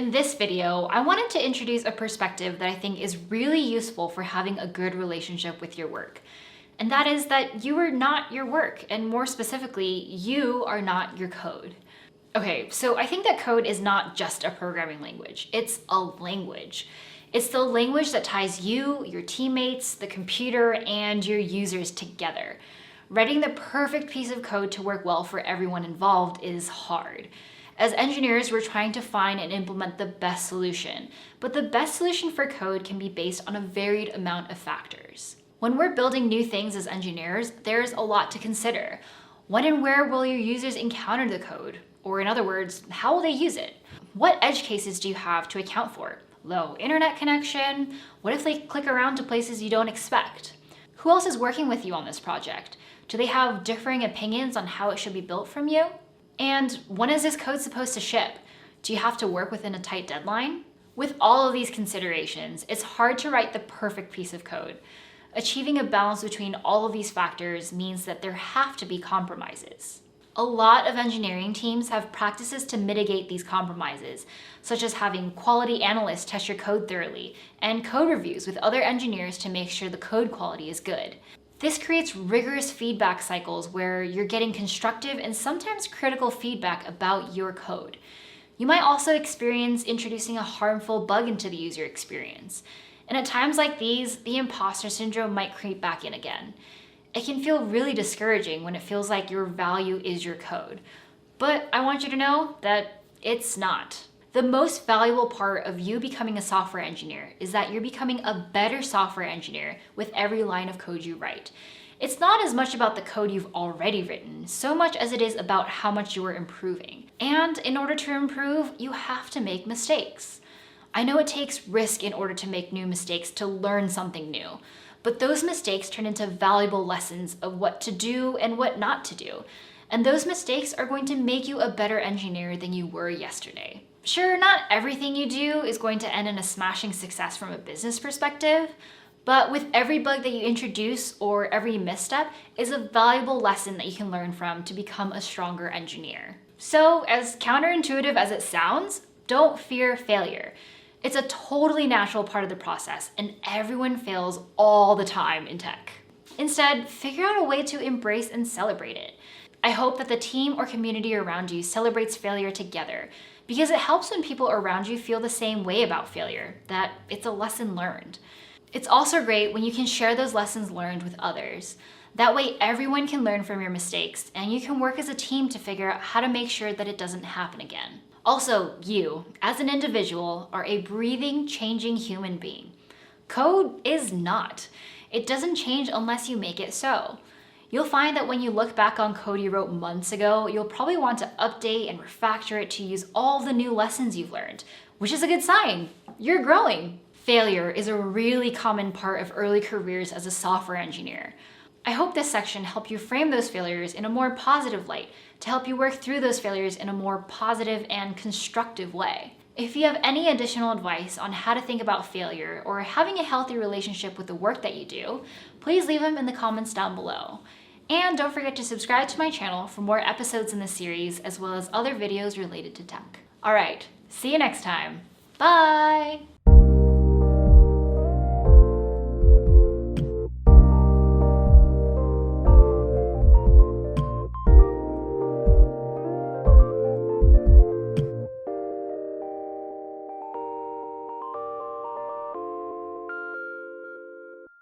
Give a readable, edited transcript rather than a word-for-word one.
In this video, I wanted to introduce a perspective that I think is really useful for having a good relationship with your work. And that is that you are not your work, and more specifically, you are not your code. Okay, so I think that code is not just a programming language, it's a language. It's the language that ties you, your teammates, the computer, and your users together. Writing the perfect piece of code to work well for everyone involved is hard. As engineers, we're trying to find and implement the best solution, but the best solution for code can be based on a varied amount of factors. When we're building new things as engineers, there's a lot to consider. When and where will your users encounter the code? Or in other words, how will they use it? What edge cases do you have to account for? Low internet connection? What if they click around to places you don't expect? Who else is working with you on this project? Do they have differing opinions on how it should be built from you? And when is this code supposed to ship? Do you have to work within a tight deadline? With all of these considerations, it's hard to write the perfect piece of code. Achieving a balance between all of these factors means that there have to be compromises. A lot of engineering teams have practices to mitigate these compromises, such as having quality analysts test your code thoroughly and code reviews with other engineers to make sure the code quality is good. This creates rigorous feedback cycles where you're getting constructive and sometimes critical feedback about your code. You might also experience introducing a harmful bug into the user experience. And at times like these, the imposter syndrome might creep back in again. It can feel really discouraging when it feels like your value is your code. But I want you to know that it's not. The most valuable part of you becoming a software engineer is that you're becoming a better software engineer with every line of code you write. It's not as much about the code you've already written, so much as it is about how much you are improving. And in order to improve, you have to make mistakes. I know it takes risk in order to make new mistakes to learn something new, but those mistakes turn into valuable lessons of what to do and what not to do. And those mistakes are going to make you a better engineer than you were yesterday. Sure, not everything you do is going to end in a smashing success from a business perspective, but with every bug that you introduce or every misstep is a valuable lesson that you can learn from to become a stronger engineer. So, as counterintuitive as it sounds, don't fear failure. It's a totally natural part of the process, and everyone fails all the time in tech. Instead, figure out a way to embrace and celebrate it. I hope that the team or community around you celebrates failure together, because it helps when people around you feel the same way about failure, that it's a lesson learned. It's also great when you can share those lessons learned with others. That way everyone can learn from your mistakes, and you can work as a team to figure out how to make sure that it doesn't happen again. Also, you, as an individual, are a breathing, changing human being. Code is not. It doesn't change unless you make it so. You'll find that when you look back on code you wrote months ago, you'll probably want to update and refactor it to use all the new lessons you've learned, which is a good sign. You're growing. Failure is a really common part of early careers as a software engineer. I hope this section helped you frame those failures in a more positive light to help you work through those failures in a more positive and constructive way. If you have any additional advice on how to think about failure or having a healthy relationship with the work that you do, please leave them in the comments down below. And don't forget to subscribe to my channel for more episodes in this series, as well as other videos related to tech. All right, see you next time. Bye!